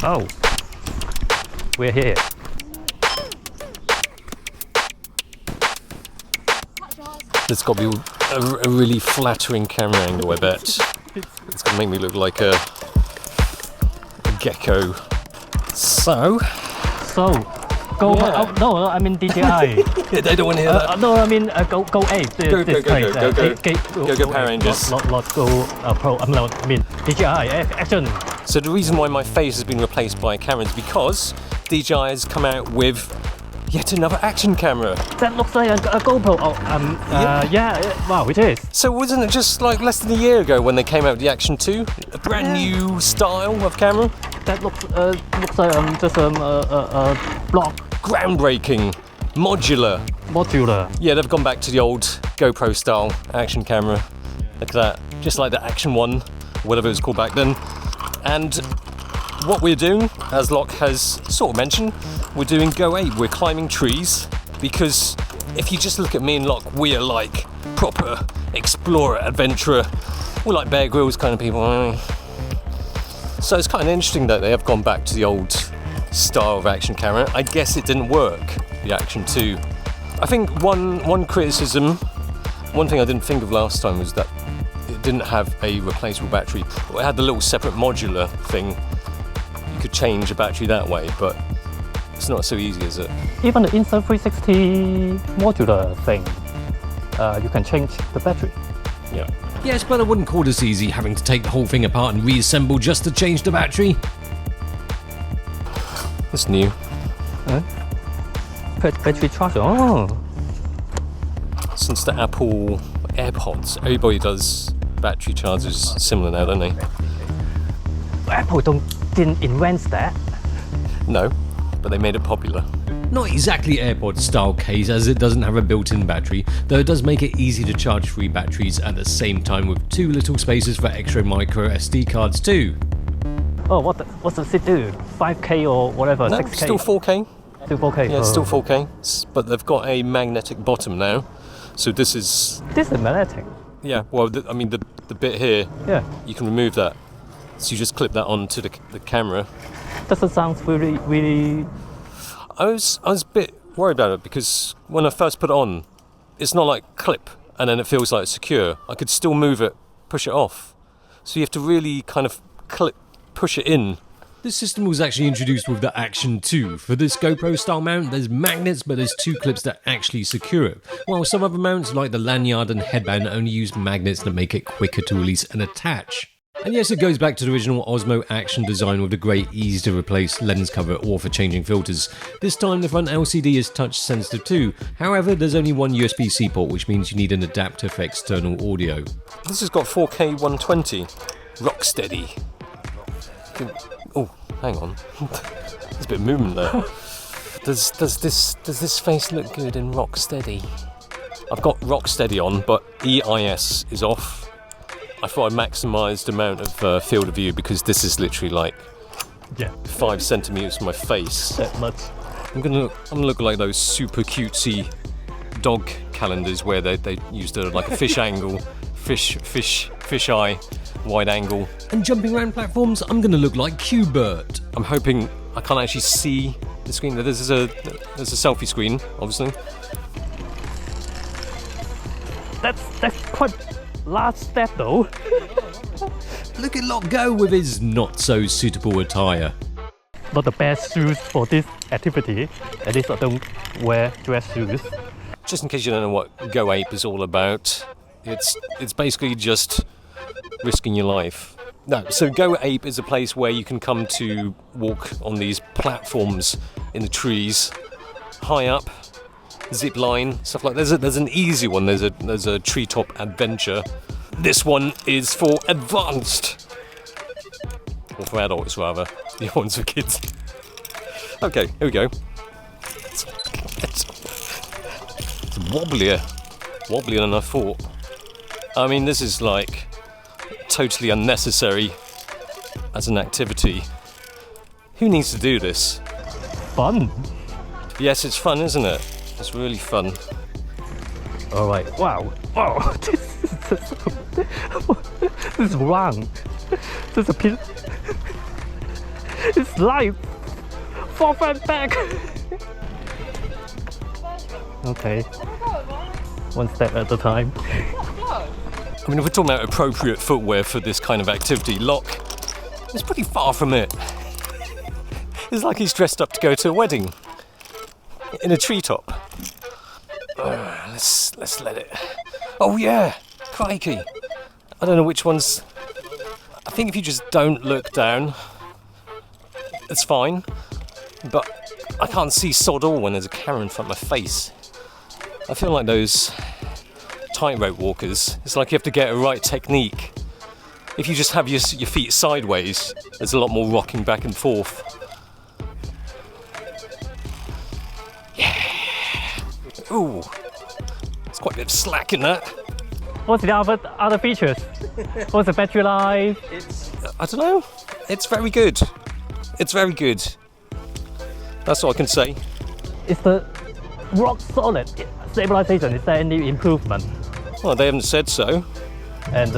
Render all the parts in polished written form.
Oh, we're here. There's got to be a really flattering camera angle, I bet. It's going to make me look like a gecko. So, go. Yeah. Oh, no, I mean DJI. Yeah, they don't want to hear that. No, I mean go 8. Go Power Rangers. Not go Pro. I mean DJI Action. So the reason why my face has been replaced by a camera is because DJI has come out with yet another action camera. That looks like a GoPro. Wow, it is. So wasn't it just like less than a year ago when they came out with the Action 2? A brand new style of camera? That looks like just a block. Groundbreaking. Modular. Yeah, they've gone back to the old GoPro style action camera. Look at that. Just like the Action 1, whatever it was called back then. And what we're doing, as Locke has sort of mentioned, we're doing Go 8. We're climbing trees because if you just look at me and Locke, we are like proper explorer, adventurer. We're like Bear Grylls kind of people. So it's kind of interesting that they have gone back to the old style of action camera. I guess it didn't work, the Action 2. I think one criticism, one thing I didn't think of last time was that it didn't have a replaceable battery. It had the little separate modular thing. You could change a battery that way, but it's not so easy, is it? Even the Insta360 modular thing, you can change the battery. Yeah. Yes, but I wouldn't call this easy, having to take the whole thing apart and reassemble just to change the battery. It's new. Battery charger. Oh. Since the Apple AirPods, everybody does battery chargers similar now, don't they? Apple didn't invent that. No, but they made it popular. Not exactly AirPods style case, as it doesn't have a built-in battery, though it does make it easy to charge 3 batteries at the same time with 2 little spaces for extra micro SD cards too. Oh, what does it do? 5K or whatever? No, 6K? still 4K. Still 4K? Yeah, it's still 4K, but they've got a magnetic bottom now. So this is magnetic. Yeah, well, the bit here, Yeah. you can remove that. So you just clip that onto the camera. Doesn't sound really. I was a bit worried about it because when I first put it on, it's not like clip and then it feels like it's secure. I could still move it, push it off. So you have to really kind of push it in. This system was actually introduced with the Action 2. For this GoPro style mount, there's magnets, but there's 2 clips that actually secure it. While some other mounts like the lanyard and headband only use magnets that make it quicker to release and attach. And yes, it goes back to the original Osmo Action design with the great ease to replace lens cover or for changing filters. This time the front LCD is touch sensitive too. However, there's only one USB-C port, which means you need an adapter for external audio. This has got 4K 120. Rocksteady. Oh, hang on. There's a bit of movement there. Does this face look good in Rocksteady? I've got Rocksteady on, but EIS is off. I thought I'd maximise the amount of field of view because this is literally like 5 centimeters from my face. That much. I'm gonna look like those super cutesy dog calendars where they used like a fish angle, fish eye, wide angle. And jumping around platforms, I'm gonna look like Q-Bert. I'm hoping I can't actually see the screen. There's a selfie screen, obviously. That's quite large step though. Look at Locke go with his not so suitable attire. Not the best shoes for this activity. At least I don't wear dress shoes. Just in case you don't know what Go Ape is all about, it's basically just risking your life. No, so Go Ape is a place where you can come to walk on these platforms in the trees, high up, zip line, stuff like that. There's an easy one. There's a treetop adventure. This one is for advanced, or for adults rather. The other one's for kids. Okay, here we go. It's wobblier than I thought. I mean, this is like totally unnecessary as an activity. Who needs to do this? Fun. Yes, it's fun, isn't it? It's really fun. All right. Wow. This is wrong. This is a piece. It's live. Forth and back. Okay. One step at a time. I mean, if we're talking about appropriate footwear for this kind of activity, Locke is pretty far from it. It's like he's dressed up to go to a wedding in a treetop. Let's let it. Oh yeah, crikey! I don't know which ones. I think if you just don't look down, it's fine. But I can't see sod all when there's a camera in front of my face. I feel like those tightrope walkers. It's like you have to get a right technique. If you just have your feet sideways, there's a lot more rocking back and forth. Yeah. Ooh. There's quite a bit of slack in that. What's the other features? What's the battery life? I don't know. It's very good. It's very good. That's all I can say. Is the rock solid stabilization? Is there any improvement? Well, they haven't said so. And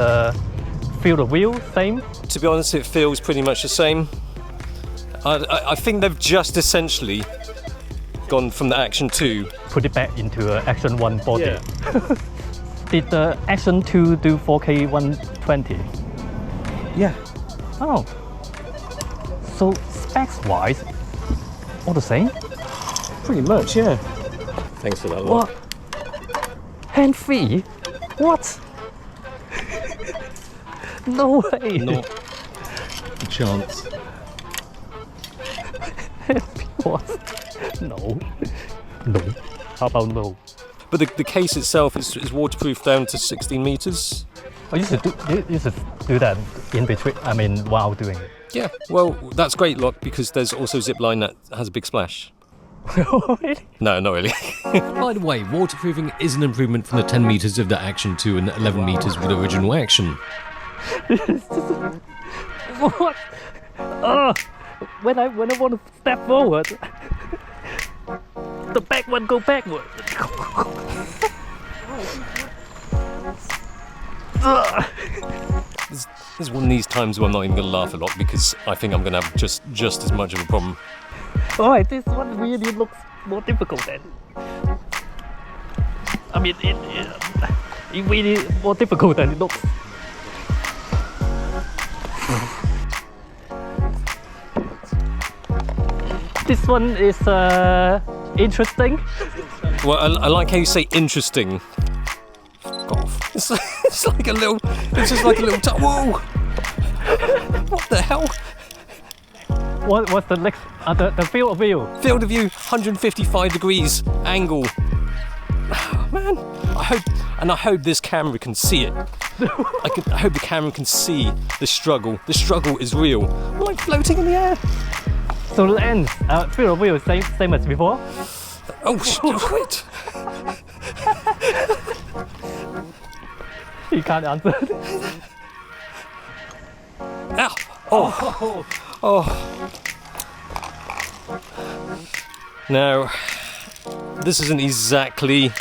feel the wheel, same? To be honest, it feels pretty much the same. I think they've just essentially gone from the Action 2. Put it back into Action 1 body. Yeah. Did the Action 2 do 4K 120? Yeah. Oh. So specs-wise, all the same? Pretty much, yeah. Thanks for that, Locke. What? Hand-free? What? No way. Not a chance. What? No. No. How about no? But the case itself is waterproof down to 16 meters. Oh, you should do that in between. I mean, while doing it. Yeah. Well, that's great, Locke, because there's also zip line that has a big splash. Really? No, not really. By the way, waterproofing is an improvement from the 10 meters of the Action 2 and 11 meters with original Action. What? When I want to step forward, the back one go backward. There's one of these times where I'm not even going to laugh a lot because I think I'm going to have just as much of a problem. Alright, this one really looks more difficult then. I mean, it really more difficult than it looks. This one is interesting. Well, I like how you say interesting. Fuck off. It's like a little. It's just like a little. Whoa! What the hell? What's the next? The field of view. Field of view, 155 degrees angle. Oh, man, I hope this camera can see it. I hope the camera can see the struggle. The struggle is real. I'm like floating in the air. So the end, field of view same as before. Oh shit! You can't answer. Ow! Oh! Oh! Now, this isn't exactly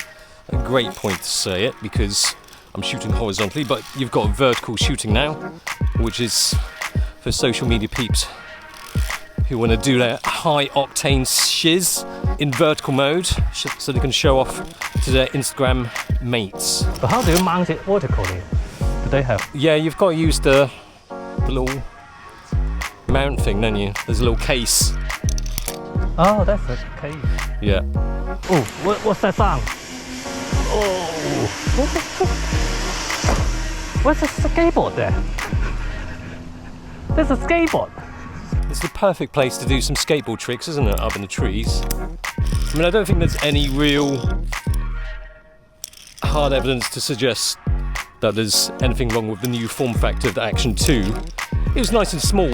a great point to say it because I'm shooting horizontally, but you've got vertical shooting now, which is for social media peeps who want to do their high octane shiz in vertical mode so they can show off to their Instagram mates. But how do you mount it vertically? Do they have? Yeah, you've got to use the little mount thing, don't you? There's a little case. Oh, that's a case. Yeah. Oh, what's that sound? Oh, what's a skateboard there? There's a skateboard. It's the perfect place to do some skateboard tricks, isn't it? Up in the trees. I mean, I don't think there's any real hard evidence to suggest that there's anything wrong with the new form factor of the Action 2. It was nice and small.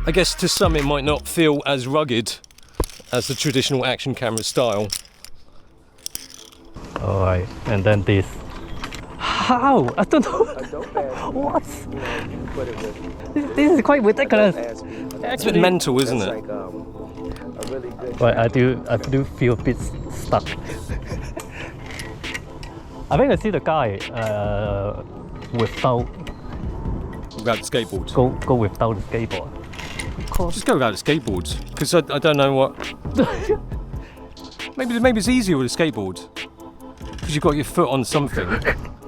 I guess to some it might not feel as rugged as the traditional action camera style. Alright, and then this. How? I don't know. What? This is quite ridiculous. It's a bit mental, isn't it? But I do feel a bit stuck. I think I see the guy without Without the skateboard. go without the skateboard. Of course. Just go without a skateboard, because I don't know what. maybe it's easier with a skateboard, because you've got your foot on something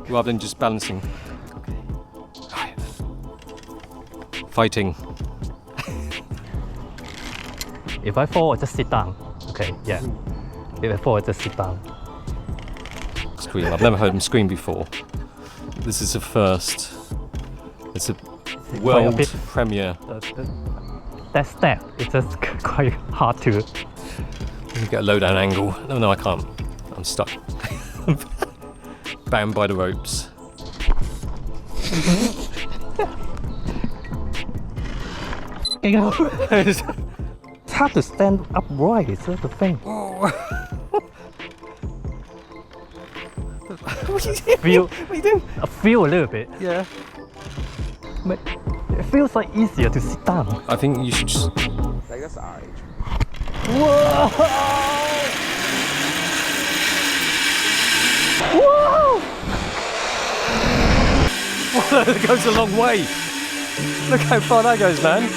rather than just balancing. Fighting. If I fall, I just sit down. Okay, yeah. If I fall, I just sit down. Scream. I've never heard him scream before. This is a first. It's a world premiere. That step, it's just quite hard to. Let me get a low down angle. No, I can't. I'm stuck. Bound by the ropes. It's hard to stand upright, is that the thing? What are you doing? I feel a little bit. Yeah. But it feels like easier to sit down. I think you should just. Like that's our age. Whoa! Whoa! That goes a long way. Look how far that goes, man.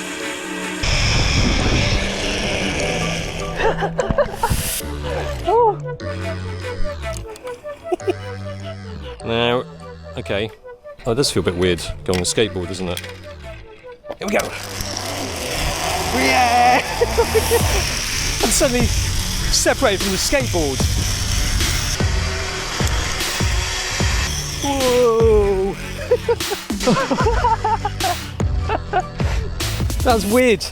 Now, okay. Oh, it does feel a bit weird going on a skateboard, doesn't it? Here we go. Yeah! I'm suddenly separated from the skateboard. Whoa! That's weird.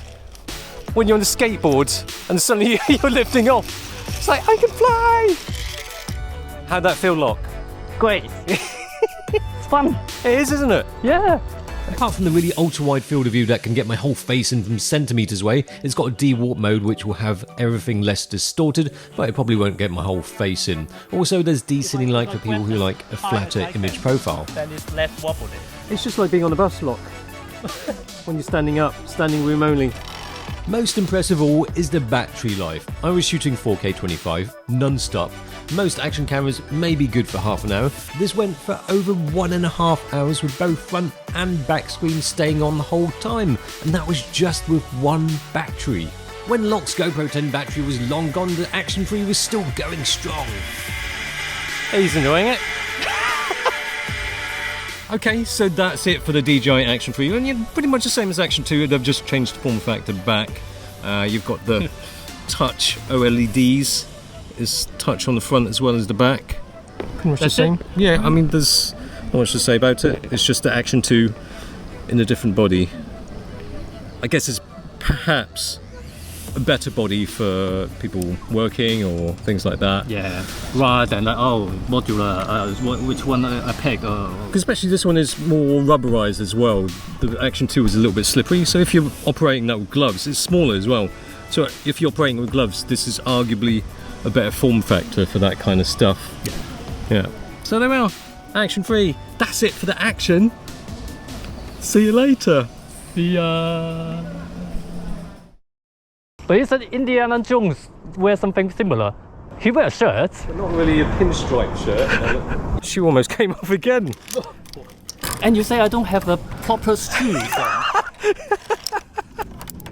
When you're on a skateboard and suddenly you're lifting off. It's like, I can fly! How'd that feel, Locke? Great. It's fun. It is, isn't it? Yeah. Apart from the really ultra-wide field of view that can get my whole face in from centimetres away, it's got a de-warp mode which will have everything less distorted, but it probably won't get my whole face in. Also, there's de-cinning light for people who like a flatter image profile. Then it's less wobbly. It's just like being on a bus, Locke. When you're standing up, standing room only. Most impressive of all is the battery life. I was shooting 4K 25, non-stop. Most action cameras may be good for half an hour. This went for over 1.5 hours with both front and back screens staying on the whole time. And that was just with one battery. When Locke's GoPro 10 battery was long gone, the Action 3 was still going strong. He's enjoying it. Okay, so that's it for the DJI Action 3, and you're pretty much the same as Action 2, they've just changed the form factor back. You've got the touch OLEDs, is touch on the front as well as the back. Pretty much the same. Yeah, I mean, there's not much to say about it. It's just the Action 2 in a different body. I guess it's perhaps a better body for people working or things like that. Yeah, rather than like, oh, modular, which one I pick. Because especially this one is more rubberized as well. The Action 2 is a little bit slippery, so if you're operating that with gloves, it's smaller as well. So if you're operating with gloves, this is arguably a better form factor for that kind of stuff. Yeah. So there we are, Action 3. That's it for the Action. See you later. See ya. But isn't Indiana Jones wear something similar? He wears a shirt. But not really a pinstripe shirt. Shoe almost came off again. And you say I don't have the proper shoes on.